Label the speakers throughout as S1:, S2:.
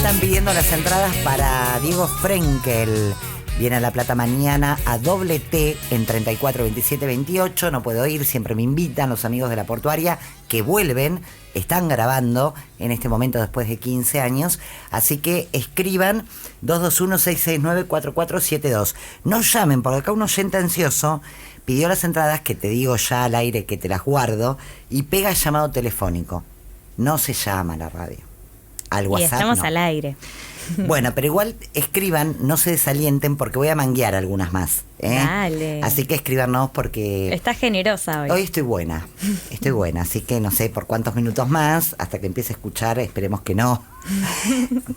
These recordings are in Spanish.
S1: están pidiendo las entradas para Diego Frenkel. Viene a La Plata mañana a doble T en 34 27 28. No puedo ir, siempre me invitan los amigos de la portuaria que vuelven. Están grabando en este momento después de 15 años. Así que escriban 221-669-4472. No llamen, porque acá un oyente ansioso pidió las entradas, que te digo ya al aire que te las guardo, y pega llamado telefónico. No se llama a la radio. Al WhatsApp
S2: y estamos
S1: no.
S2: al aire.
S1: Bueno, pero igual escriban, no se desalienten porque voy a manguear algunas más.
S2: Dale.
S1: Así que escríbanos porque...
S2: Estás generosa hoy.
S1: Hoy estoy buena, así que no sé por cuántos minutos más, hasta que empiece a escuchar, esperemos que no,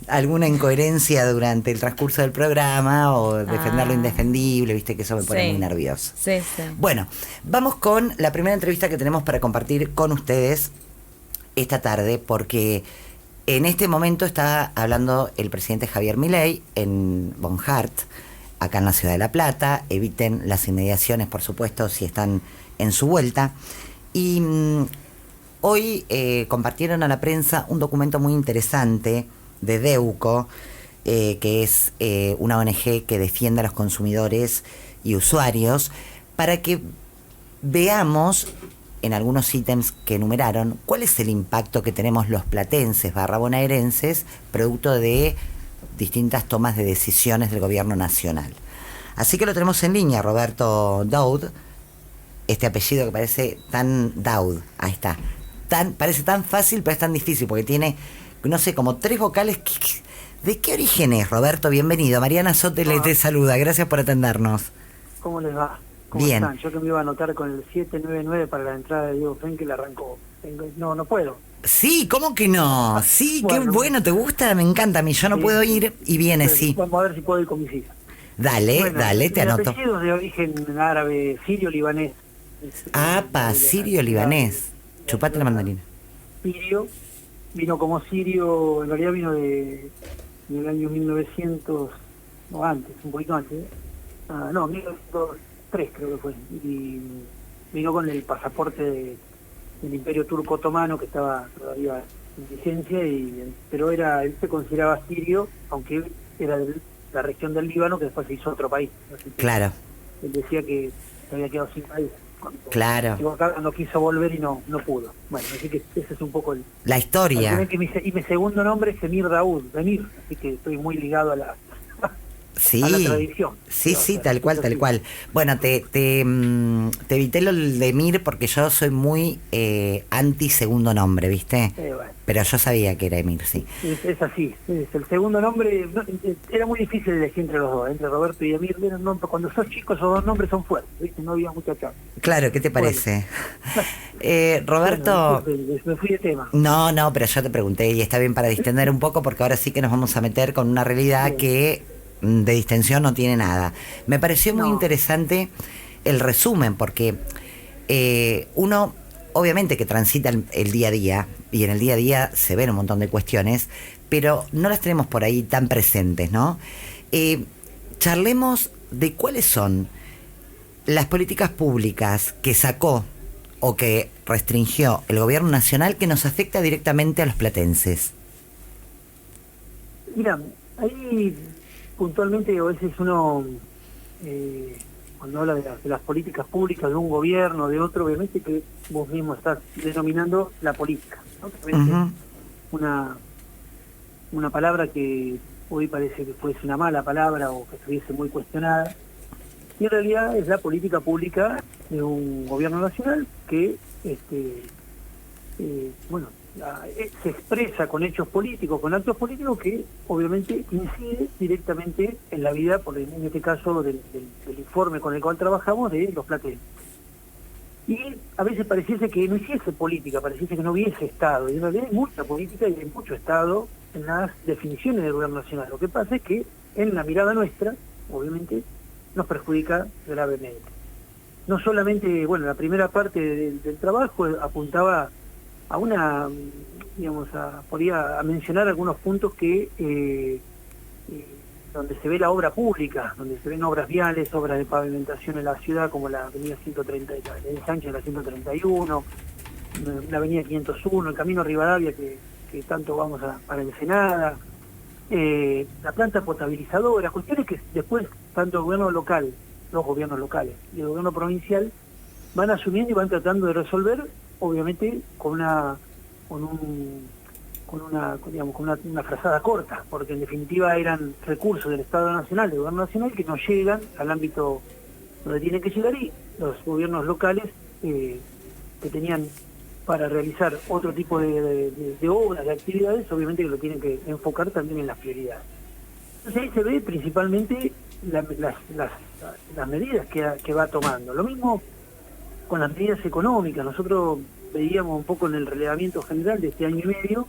S1: alguna incoherencia durante el transcurso del programa o defender lo indefendible, viste que eso me pone muy nervioso.
S2: Sí, sí.
S1: Bueno, vamos con la primera entrevista que tenemos para compartir con ustedes esta tarde, porque... En este momento está hablando el presidente Javier Milei en Von Hart, acá en la ciudad de La Plata. Eviten las inmediaciones, por supuesto, si están en su vuelta. Y hoy compartieron a la prensa un documento muy interesante de Deuco, que es una ONG que defiende a los consumidores y usuarios, para que veamos en algunos ítems que enumeraron, cuál es el impacto que tenemos los platenses / bonaerenses producto de distintas tomas de decisiones del gobierno nacional. Así que lo tenemos en línea, Roberto Daud, este apellido que parece tan Daud, ahí está, parece tan fácil pero es tan difícil porque tiene, no sé, como 3 vocales. ¿De qué origen es, Roberto? Bienvenido. Mariana Sotele te saluda, gracias por atendernos.
S3: ¿Cómo les va? ¿Cómo
S1: Bien.
S3: están? Yo que me iba a anotar con el 799 para la entrada de Diego Frenkel arrancó. No puedo.
S1: Sí, ¿cómo que no? Sí, bueno, qué bueno, ¿te gusta? Me encanta a mí, yo no puedo ir y viene, sí.
S3: Vamos a ver si puedo ir con mis hijas.
S1: Dale,
S3: Bueno,
S1: dale, te anoto.
S3: Mi apellido es de origen árabe, sirio-libanés.
S1: Sirio-libanés. Chupate la mandarina.
S3: Sirio, vino como sirio, en realidad vino del año 1900, o antes, un poquito antes. 1903 creo que fue. Y vino con el pasaporte del Imperio Turco Otomano, que estaba todavía en vigencia, pero él se consideraba sirio, aunque era de la región del Líbano, que después se hizo otro país.
S1: Claro.
S3: Él decía que se había quedado sin país.
S1: Claro.
S3: Cuando quiso volver y no pudo. Bueno, así que ese es un poco
S1: la historia.
S3: Y mi segundo nombre es Emir Daud, Emir, así que estoy muy ligado a la tradición.
S1: Sí, tal cual. Bueno, te evité lo de Emir porque yo soy muy anti segundo nombre, ¿viste?
S3: Bueno.
S1: Pero yo sabía que era Emir, sí.
S3: Es así, es el segundo nombre. Era muy difícil elegir entre los dos, entre Roberto y Emir. Cuando sos chico esos dos nombres son fuertes, ¿viste? No había mucha chance.
S1: Claro, ¿qué te parece? Bueno. Roberto...
S3: Me fui de tema.
S1: No, pero yo te pregunté y está bien para distender un poco porque ahora sí que nos vamos a meter con una realidad que de distensión no tiene nada. Me pareció muy interesante el resumen porque uno obviamente que transita el día a día y en el día a día se ven un montón de cuestiones, pero no las tenemos por ahí tan presentes, ¿no? Charlemos de cuáles son las políticas públicas que sacó o que restringió el gobierno nacional que nos afecta directamente a los platenses.
S3: Mira, ahí puntualmente a veces uno, cuando habla de las políticas públicas de un gobierno, de otro, obviamente que vos mismo estás denominando la política, ¿no? Una palabra que hoy parece que fuese una mala palabra o que estuviese muy cuestionada, y en realidad es la política pública de un gobierno nacional que se expresa con hechos políticos, con actos políticos que obviamente incide directamente en la vida, en este caso del informe con el cual trabajamos, de los platenses. Y a veces pareciese que no hiciese política, pareciese que no hubiese Estado, y en realidad hay mucha política y hay mucho Estado en las definiciones del gobierno nacional. Lo que pasa es que en la mirada nuestra, obviamente, nos perjudica gravemente. No solamente, la primera parte del trabajo apuntaba a podía mencionar algunos puntos que donde se ve la obra pública, donde se ven obras viales, obras de pavimentación en la ciudad, como la avenida 130, el ensanche de la 131, la avenida 501, el camino Rivadavia que tanto vamos para Ensenada, la planta potabilizadora, cuestiones que después tanto el gobierno local, los gobiernos locales y el gobierno provincial van asumiendo y van tratando de resolver, obviamente digamos, con una frazada corta, porque en definitiva eran recursos del Estado Nacional, del Gobierno Nacional, que no llegan al ámbito donde tienen que llegar, y los gobiernos locales que tenían para realizar otro tipo de obras, de actividades, obviamente que lo tienen que enfocar también en las prioridades. Entonces ahí se ve principalmente las medidas que va tomando. Lo mismo con las medidas económicas. Nosotros veíamos un poco en el relevamiento general de este año y medio,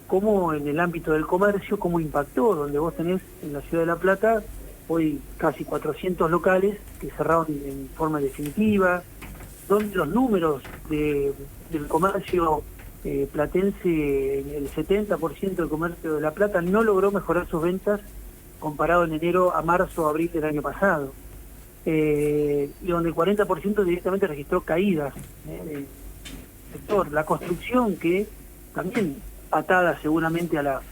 S3: cómo en el ámbito del comercio, cómo impactó, donde vos tenés en la ciudad de La Plata hoy casi 400 locales que cerraron en forma definitiva, donde los números del comercio platense, el 70% del comercio de La Plata no logró mejorar sus ventas comparado en enero a marzo o abril del año pasado, y donde el 40% directamente registró caídas del sector. La construcción, que también atada seguramente a la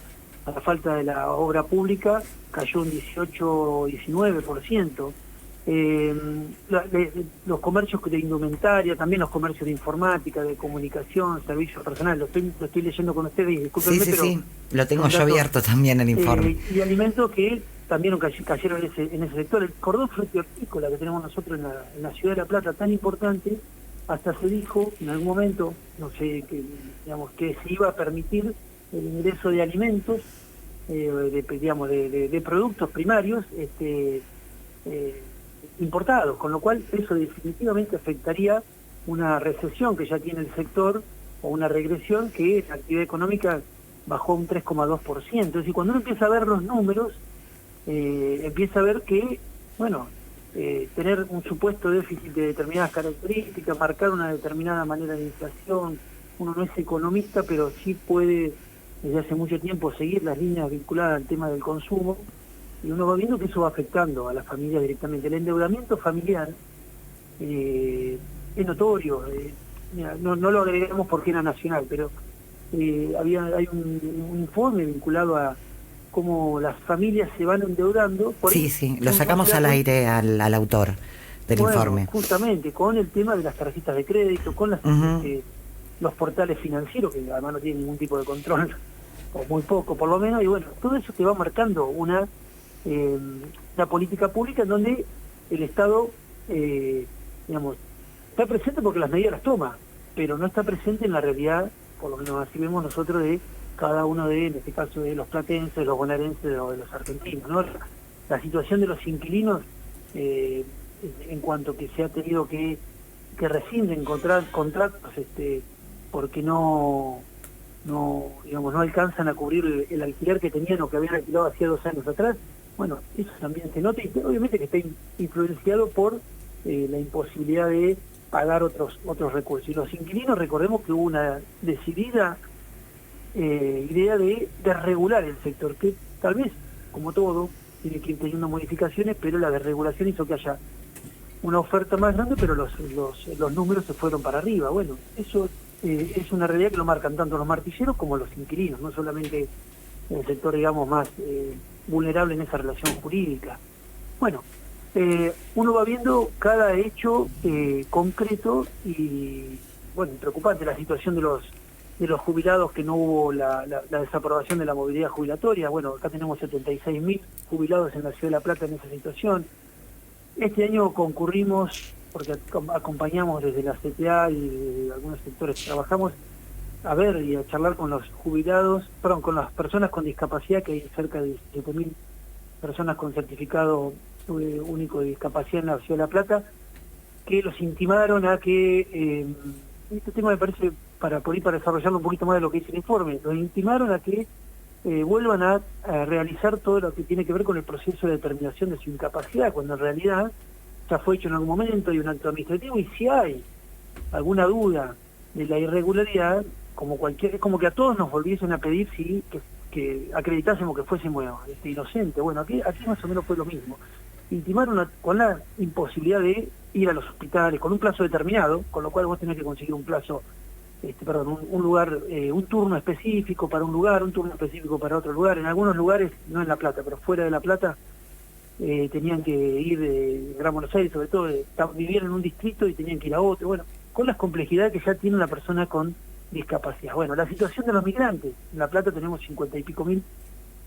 S3: falta de la obra pública, cayó un 18-19%. Los comercios de indumentaria, también los comercios de informática, de comunicación, servicios personales, lo estoy leyendo con ustedes, discúlpenme, pero
S1: sí, lo tengo yo abierto también el informe.
S3: Y alimentos que también cayeron en ese sector. El cordón frutícola que tenemos nosotros en la ciudad de La Plata, tan importante, hasta se dijo en algún momento, no sé, que se iba a permitir el ingreso de alimentos, de productos primarios importados, con lo cual eso definitivamente afectaría una recesión que ya tiene el sector, o una regresión, que la actividad económica bajó un 3,2%. Es decir, cuando uno empieza a ver los números, empieza a ver que, bueno, tener un supuesto déficit de determinadas características, marcar una determinada manera de inflación, uno no es economista, pero sí puede desde hace mucho tiempo seguir las líneas vinculadas al tema del consumo, y uno va viendo que eso va afectando a las familias directamente. El endeudamiento familiar es notorio, no lo agregamos porque era nacional, pero hay un informe vinculado a cómo las familias se van endeudando.
S1: Sí, lo sacamos al aire al autor del informe.
S3: Justamente, con el tema de las tarjetas de crédito, con los portales financieros, que además no tienen ningún tipo de control, o muy poco por lo menos, y bueno, todo eso te va marcando una política pública en donde el Estado, está presente porque las medidas las toma, pero no está presente en la realidad, por lo menos así vemos nosotros, de cada uno en este caso de los platenses, los bonaerenses o de los argentinos, ¿no? La situación de los inquilinos, en cuanto que se ha tenido que rescinden encontrar contratos porque no alcanzan a cubrir el alquiler que tenían o que habían alquilado hacía 2 años atrás. Bueno, eso también se nota, y obviamente que está influenciado por la imposibilidad de pagar otros recursos. Y los inquilinos, recordemos que hubo una decidida idea de regular el sector, que tal vez, como todo, tiene que ir teniendo modificaciones, pero la desregulación hizo que haya una oferta más grande, pero los números se fueron para arriba. Bueno, eso es una realidad que lo marcan tanto los martilleros como los inquilinos, no solamente el sector, digamos, más vulnerable en esa relación jurídica. Bueno, uno va viendo cada hecho concreto, y bueno, preocupante la situación de los jubilados, que no hubo la desaprobación de la movilidad jubilatoria. Bueno, acá tenemos 76.000 jubilados en la ciudad de La Plata en esa situación. Este año concurrimos, porque acompañamos desde la CTA y de algunos sectores que trabajamos, a ver y a charlar con los jubilados, con las personas con discapacidad, que hay cerca de 17.000 personas con certificado único de discapacidad en la ciudad de La Plata, que los intimaron a que, este tema me parece, para desarrollarlo un poquito más de lo que dice el informe, los intimaron a que vuelvan a realizar todo lo que tiene que ver con el proceso de determinación de su incapacidad, cuando en realidad ya fue hecho en algún momento, hay un acto administrativo, y si hay alguna duda de la irregularidad, es como que a todos nos volviesen a pedir que acreditásemos que fuésemos inocentes. Bueno, aquí más o menos fue lo mismo. Intimaron con la imposibilidad de ir a los hospitales con un plazo determinado, con lo cual vos tenés que conseguir un plazo un lugar, un turno específico para un lugar, un turno específico para otro lugar. En algunos lugares, no en La Plata, pero fuera de La Plata, tenían que ir de Gran Buenos Aires, sobre todo, vivían en un distrito y tenían que ir a otro, bueno, con las complejidades que ya tiene una persona con discapacidad. Bueno, la situación de los migrantes, en La Plata tenemos 50 y pico mil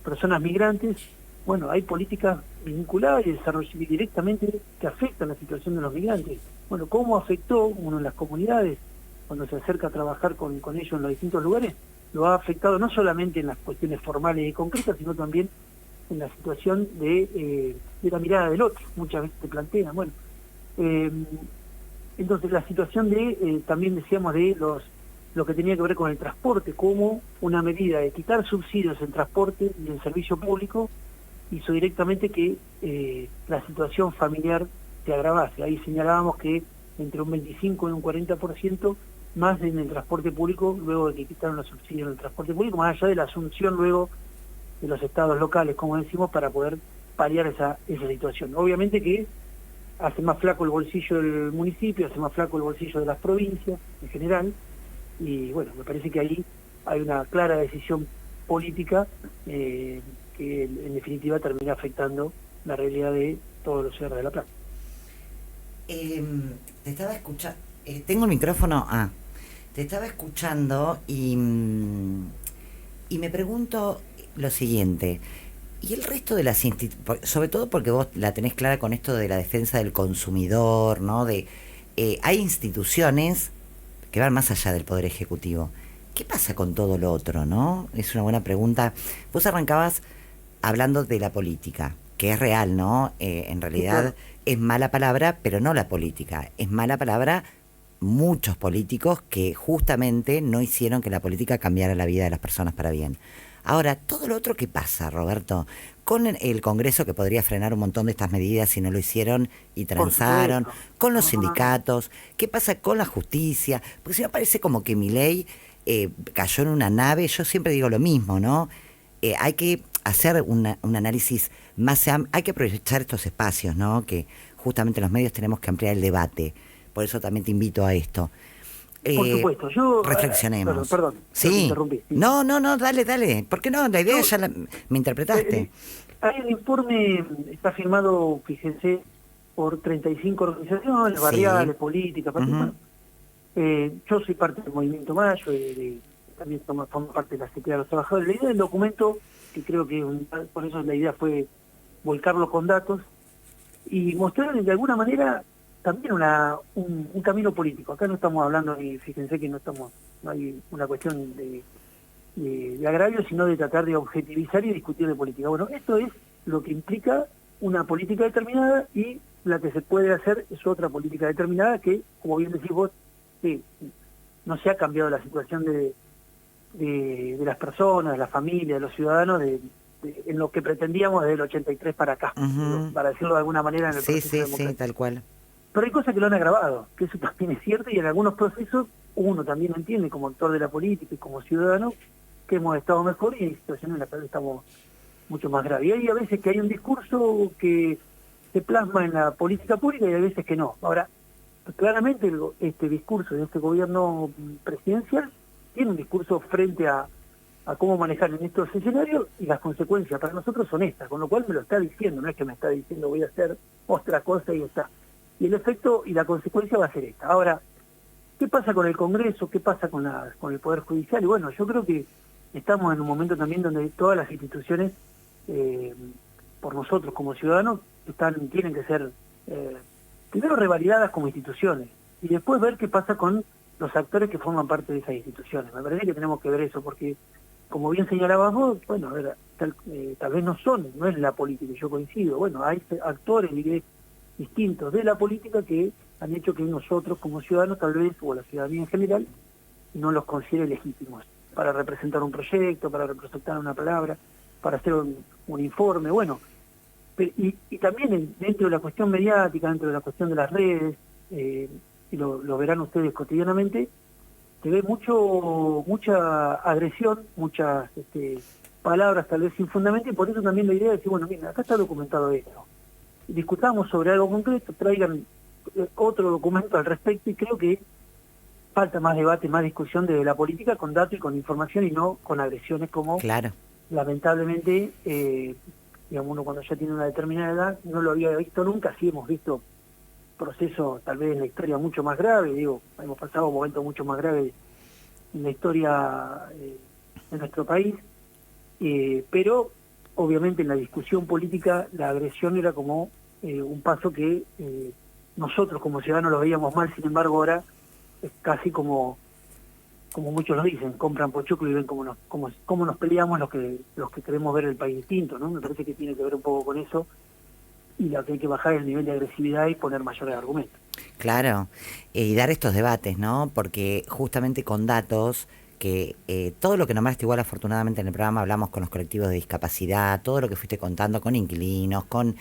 S3: personas migrantes. Bueno, hay políticas vinculadas y desarrolladas directamente que afectan la situación de los migrantes. Bueno, ¿cómo afectó uno en las comunidades cuando se acerca a trabajar con ellos en los distintos lugares? Lo ha afectado no solamente en las cuestiones formales y concretas, sino también en la situación de la mirada del otro. Muchas veces te plantean, bueno, entonces la situación de, también decíamos, de lo que tenía que ver con el transporte, como una medida de quitar subsidios en transporte y en servicio público hizo directamente que la situación familiar se agravase. Ahí señalábamos que entre un 25 y un 40% más en el transporte público, luego de que quitaron los subsidios en el transporte público, más allá de la asunción luego de los estados locales, como decimos, para poder paliar esa situación. Obviamente que hace más flaco el bolsillo del municipio, hace más flaco el bolsillo de las provincias en general, y bueno, me parece que ahí hay una clara decisión política que en definitiva termina afectando la realidad de todos los ciudadanos de La Plata.
S1: Te estaba escuchando, tengo el micrófono, te estaba escuchando y me pregunto lo siguiente, y el resto de las instituciones, sobre todo porque vos la tenés clara con esto de la defensa del consumidor, ¿no? Hay instituciones que van más allá del Poder Ejecutivo. ¿Qué pasa con todo lo otro, no? Es una buena pregunta. Vos arrancabas hablando de la política, que es real, ¿no? En realidad es mala palabra, pero no la política. Es mala palabra muchos políticos que justamente no hicieron que la política cambiara la vida de las personas para bien. Ahora, todo lo otro que pasa, Roberto, con el Congreso que podría frenar un montón de estas medidas si no lo hicieron y transaron, con los sindicatos, ¿qué pasa con la justicia? Porque si no parece como que Milei cayó en una nave. Yo siempre digo lo mismo, ¿no? Hay que hacer un análisis más hay que aprovechar estos espacios, ¿no? Que justamente los medios tenemos que ampliar el debate. Por eso también te invito a esto.
S3: Por supuesto, yo...
S1: Reflexionemos.
S3: Perdón,
S1: sí.
S3: interrumpí. Sí.
S1: No, dale. ¿Por qué no? La idea ya me interpretaste.
S3: Ahí el informe está firmado, fíjense, por 35 organizaciones, barriales, políticas, yo soy parte del Movimiento Mayo, también formo parte de la Secretaría de los Trabajadores. La idea del documento, que creo que por eso la idea fue volcarlo con datos y mostrar de alguna manera también un camino político. Acá no estamos hablando, y fíjense que no hay una cuestión de agravio, sino de tratar de objetivizar y discutir de política. Bueno, esto es lo que implica una política determinada, y la que se puede hacer es otra política determinada que, como bien decís vos, no se ha cambiado la situación de las personas, de las familias, de los ciudadanos, en lo que pretendíamos desde el 83 para acá, para decirlo de alguna manera en el proceso democrático.
S1: Sí, tal cual.
S3: Pero hay cosas que lo han agravado, que eso también es cierto, y en algunos procesos uno también entiende como actor de la política y como ciudadano que hemos estado mejor, y hay situaciones en las que estamos mucho más graves. Y hay a veces que hay un discurso que se plasma en la política pública y hay veces que no. Ahora, claramente este discurso de este gobierno presidencial tiene un discurso frente a cómo manejar en estos escenarios, y las consecuencias para nosotros son estas, con lo cual me lo está diciendo, no es que me está diciendo voy a hacer otra cosa y está. Y el efecto y la consecuencia va a ser esta. Ahora, ¿qué pasa con el Congreso? ¿Qué pasa con el Poder Judicial? Y bueno, yo creo que estamos en un momento también donde todas las instituciones, por nosotros como ciudadanos, tienen que ser primero revalidadas como instituciones, y después ver qué pasa con los actores que forman parte de esas instituciones. Me parece que tenemos que ver eso, porque, como bien señalabas vos, bueno, tal vez no es la política, yo coincido, bueno, hay actores distintos de la política que han hecho que nosotros como ciudadanos, tal vez, o la ciudadanía en general, no los considere legítimos para representar un proyecto, para representar una palabra, para hacer un informe, bueno. Y también dentro de la cuestión mediática, dentro de la cuestión de las redes, y lo verán ustedes cotidianamente, se ve mucha agresión, muchas palabras tal vez sin fundamento, y por eso también la idea es decir, bueno, mira, acá está documentado esto. Discutamos sobre algo concreto, traigan otro documento al respecto, y creo que falta más debate, más discusión desde la política con datos y con información y no con agresiones como
S1: Claro.
S3: lamentablemente, digamos, uno cuando ya tiene una determinada edad no lo había visto nunca. Sí hemos visto procesos tal vez en la historia mucho más graves, digo, hemos pasado momentos mucho más graves en la historia de nuestro país, pero obviamente en la discusión política la agresión era como un paso que nosotros como ciudadanos lo veíamos mal. Sin embargo ahora es casi como muchos lo dicen, compran pochoclo y ven cómo nos peleamos los que queremos ver el país distinto, ¿no? Me parece que tiene que ver un poco con eso, y lo que hay que bajar es el nivel de agresividad y poner mayores argumentos.
S1: Claro, y dar estos debates, ¿no? Porque justamente con datos, que todo lo que nombraste, igual afortunadamente en el programa hablamos con los colectivos de discapacidad, todo lo que fuiste contando con inquilinos, con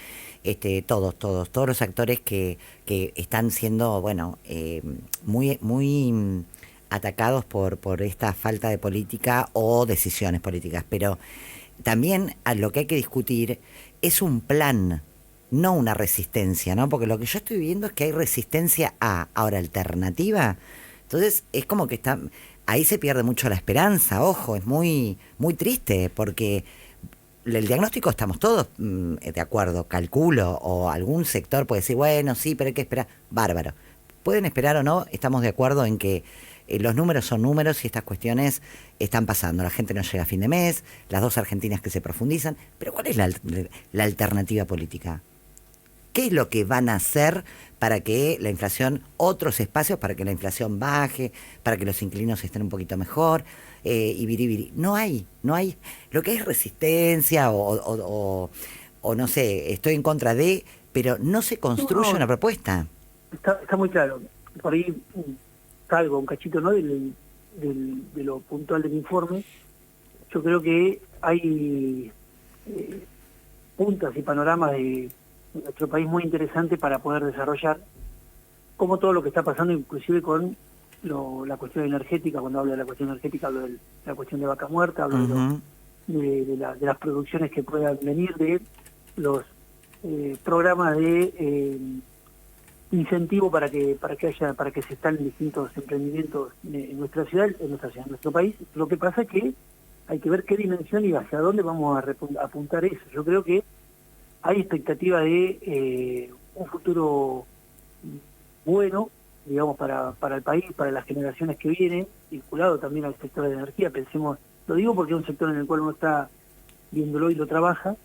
S1: todos los actores que están siendo, bueno, muy atacados por esta falta de política o decisiones políticas. Pero también a lo que hay que discutir es un plan, no una resistencia, ¿no? Porque lo que yo estoy viendo es que hay resistencia a ahora alternativa. Entonces es como que ahí se pierde mucho la esperanza. Ojo, es muy triste, porque el diagnóstico estamos todos de acuerdo, calculo, o algún sector puede decir, bueno, sí, pero hay que esperar. Bárbaro. Pueden esperar o no, estamos de acuerdo en que los números son números y estas cuestiones están pasando. La gente no llega a fin de mes, las dos Argentinas que se profundizan, pero ¿cuál es la alternativa política? ¿Qué es lo que van a hacer para que la inflación, otros espacios para que la inflación baje, para que los inquilinos estén un poquito mejor, y biribiri? No hay. Lo que es resistencia o no sé, estoy en contra de, pero no se construye una propuesta.
S3: Está muy claro. Por ahí salgo un cachito, ¿no?, de lo puntual del informe. Yo creo que hay puntas y panoramas de nuestro país muy interesante para poder desarrollar, como todo lo que está pasando, inclusive con la cuestión energética. Cuando hablo de la cuestión energética hablo de la cuestión de Vaca Muerta, hablo de las producciones que puedan venir, de los programas de incentivo para que se instalen distintos emprendimientos en nuestra ciudad, en nuestro país. Lo que pasa es que hay que ver qué dimensión y hacia dónde vamos a apuntar eso. Yo creo que hay expectativa de un futuro bueno, digamos, para el país, para las generaciones que vienen, vinculado también al sector de energía. Pensemos, lo digo porque es un sector en el cual uno está viéndolo y lo trabaja,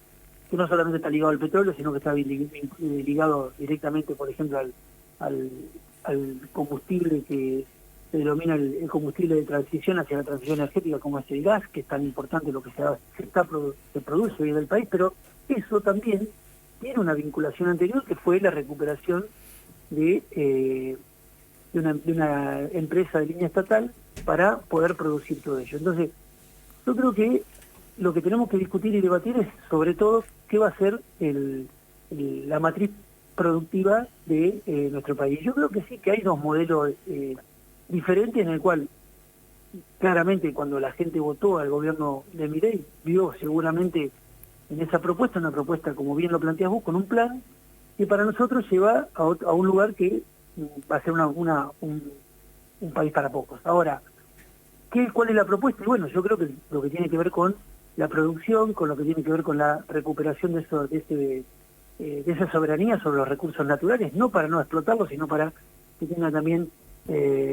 S3: que no solamente está ligado al petróleo, sino que está ligado directamente, por ejemplo, al combustible que se denomina el combustible de transición hacia la transición energética, como es el gas, que es tan importante lo que se produce hoy en el país. Pero eso también tiene una vinculación anterior, que fue la recuperación de una empresa de línea estatal para poder producir todo ello. Entonces, yo creo que lo que tenemos que discutir y debatir es, sobre todo, qué va a ser la matriz productiva de nuestro país. Yo creo que sí, que hay dos modelos diferentes, en el cual claramente cuando la gente votó al gobierno de Milei, vio seguramente en esa propuesta una propuesta, como bien lo planteas vos, con un plan que para nosotros lleva a un lugar que va a ser un país para pocos. Ahora, ¿cuál es la propuesta? Y bueno, yo creo que lo que tiene que ver con la producción, con lo que tiene que ver con la recuperación de esa soberanía sobre los recursos naturales, no para no explotarlos, sino para que tenga también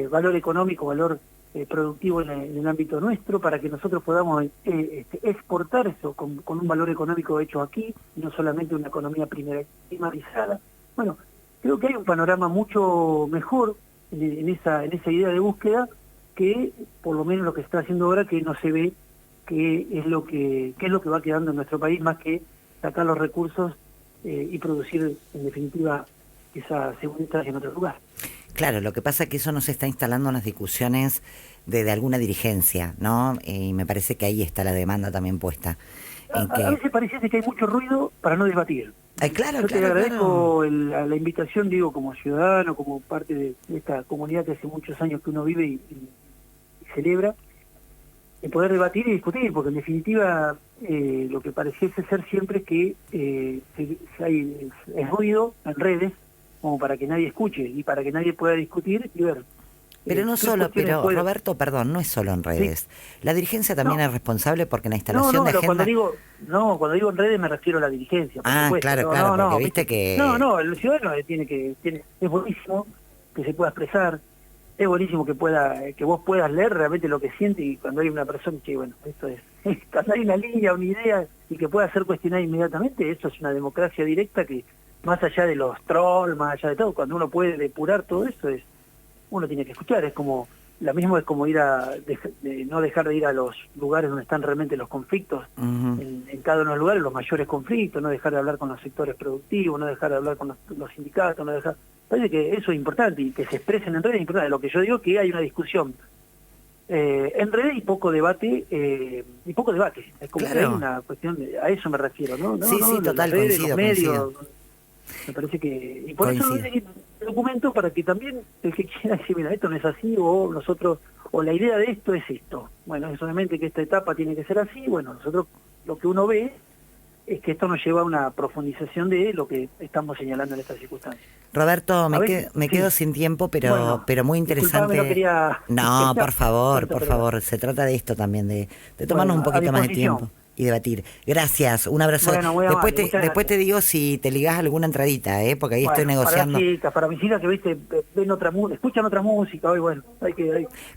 S3: valor económico, valor productivo en el ámbito nuestro, para que nosotros podamos exportar eso con un valor económico hecho aquí, y no solamente una economía primarizada. Bueno, creo que hay un panorama mucho mejor en esa idea de búsqueda, que por lo menos lo que se está haciendo ahora, que no se ve qué es lo que va quedando en nuestro país, más que sacar los recursos y producir, en definitiva, esa segunda instancia en otro lugar.
S1: Claro, lo que pasa es que eso no se está instalando en las discusiones de alguna dirigencia, ¿no? Y me parece que ahí está la demanda también puesta.
S3: A veces parece que hay mucho ruido para no debatir.
S1: Claro,
S3: yo te agradezco la invitación, digo, como ciudadano, como parte de esta comunidad que hace muchos años que uno vive y celebra, de poder debatir y discutir, porque en definitiva lo que pareciese ser siempre es que es ruido en redes, como para que nadie escuche y para que nadie pueda discutir y ver
S1: Pero no
S3: ¿qué
S1: solo,
S3: cuestiones
S1: pero
S3: puede-
S1: Roberto, perdón, no es solo en redes. La dirigencia también
S3: No,
S1: es responsable porque en la
S3: no,
S1: instalación de
S3: pero
S1: agenda...
S3: cuando digo en redes me refiero a la dirigencia, por
S1: Ah,
S3: supuesto.
S1: claro,
S3: No,
S1: claro,
S3: no,
S1: porque
S3: no,
S1: viste
S3: ¿viste? No,
S1: que...
S3: no, el ciudadano es buenísimo que se pueda expresar, es buenísimo que vos puedas leer realmente lo que siente, y cuando hay una persona que, bueno, esto es, cuando hay una línea, una idea, y que pueda ser cuestionada inmediatamente, eso es una democracia directa que, más allá de los trolls, más allá de todo, cuando uno puede depurar todo eso, uno tiene que escuchar, es como, lo mismo es como no dejar de ir a los lugares donde están realmente los conflictos,
S1: Ujú.
S3: en cada uno de los lugares, los mayores conflictos, no dejar de hablar con los sectores productivos, no dejar de hablar con los sindicatos, no dejar... Parece que eso es importante, y que se expresen en redes es importante. Lo que yo digo es que hay una discusión en redes y poco debate, es como que hay
S1: Claro.
S3: una cuestión, a eso me refiero, ¿no?
S1: Sí, sí,
S3: Las
S1: total,
S3: redes, los
S1: coincido,
S3: medios,
S1: coincido.
S3: me parece que... Y por eso
S1: Coincido.
S3: el documento, para que también el que quiera decir, mira, esto no es así, o nosotros, o la idea de esto es esto. Bueno, es solamente que esta etapa tiene que ser así, bueno, nosotros lo que uno ve es que esto nos lleva a una profundización de lo que estamos señalando en estas circunstancias.
S1: Roberto,
S3: A veces,
S1: me
S3: sí.
S1: quedo sin tiempo,
S3: Bueno,
S1: pero muy
S3: disculpame, no
S1: interesante.
S3: quería...
S1: No, por favor,
S3: tanto, pero
S1: se trata de esto también, de tomarnos un
S3: bueno, a
S1: poquito más de
S3: disposición.
S1: tiempo y debatir. Gracias, un abrazo.
S3: Bueno, muy amable, muchas
S1: Después te
S3: gracias.
S1: digo si te ligás alguna entradita, porque ahí estoy
S3: Bueno,
S1: negociando.
S3: para mis hijas que, viste, ven otra música, escuchan otra música, hoy bueno,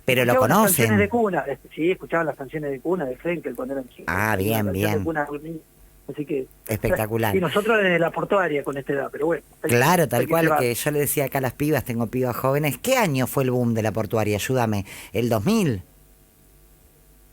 S1: Pero lo
S3: escuchaban las canciones de
S1: conocen.
S3: cuna, sí, escuchaban las canciones de cuna de Frenkel cuando eran chicos.
S1: Ah,
S3: Hay una
S1: bien,
S3: canción de
S1: bien.
S3: cuna, así que...
S1: Espectacular.
S3: Y nosotros desde la portuaria con esta edad, pero bueno.
S1: Claro,
S3: hay
S1: tal
S3: que
S1: cual,
S3: llevar.
S1: que yo le decía acá a las pibas, tengo pibas jóvenes. ¿Qué año fue el boom de la portuaria? Ayúdame. ¿El 2000?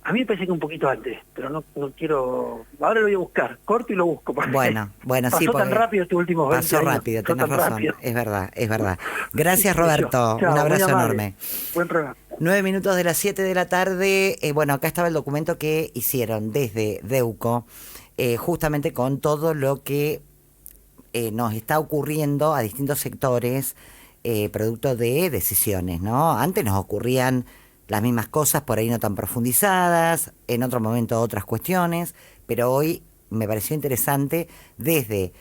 S3: A mí me parece que un poquito antes, pero no quiero... Ahora lo voy a buscar, corto y lo busco. Porque
S1: Bueno, sí,
S3: pasó tan
S1: porque
S3: rápido estos últimos 20
S1: pasó
S3: años.
S1: rápido,
S3: Pasó
S1: tenés
S3: tan
S1: razón,
S3: rápido.
S1: es verdad, es verdad. Gracias,
S3: Qué sé yo.
S1: Roberto, un
S3: Chao, muy
S1: abrazo
S3: amable.
S1: enorme.
S3: Buen programa.
S1: 9 minutos de las 7 de la tarde. Bueno, acá estaba el documento que hicieron desde Deuco, justamente con todo lo que nos está ocurriendo a distintos sectores, producto de decisiones, ¿no? Antes nos ocurrían las mismas cosas, por ahí no tan profundizadas, en otro momento otras cuestiones, pero hoy me pareció interesante desde,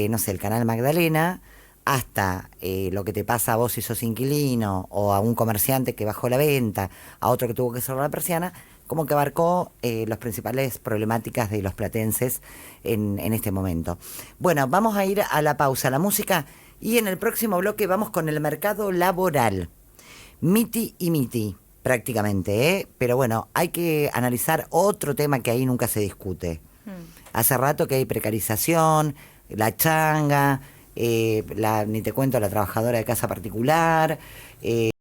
S1: no sé, el canal Magdalena, hasta lo que te pasa a vos si sos inquilino, o a un comerciante que bajó la venta, a otro que tuvo que cerrar la persiana, como que abarcó las principales problemáticas de los platenses en este momento. Bueno, vamos a ir a la pausa, a la música, y en el próximo bloque vamos con el mercado laboral. Miti y miti, prácticamente, ¿eh? Pero bueno, hay que analizar otro tema que ahí nunca se discute. Hace rato que hay precarización, la changa, ni te cuento la trabajadora de casa particular,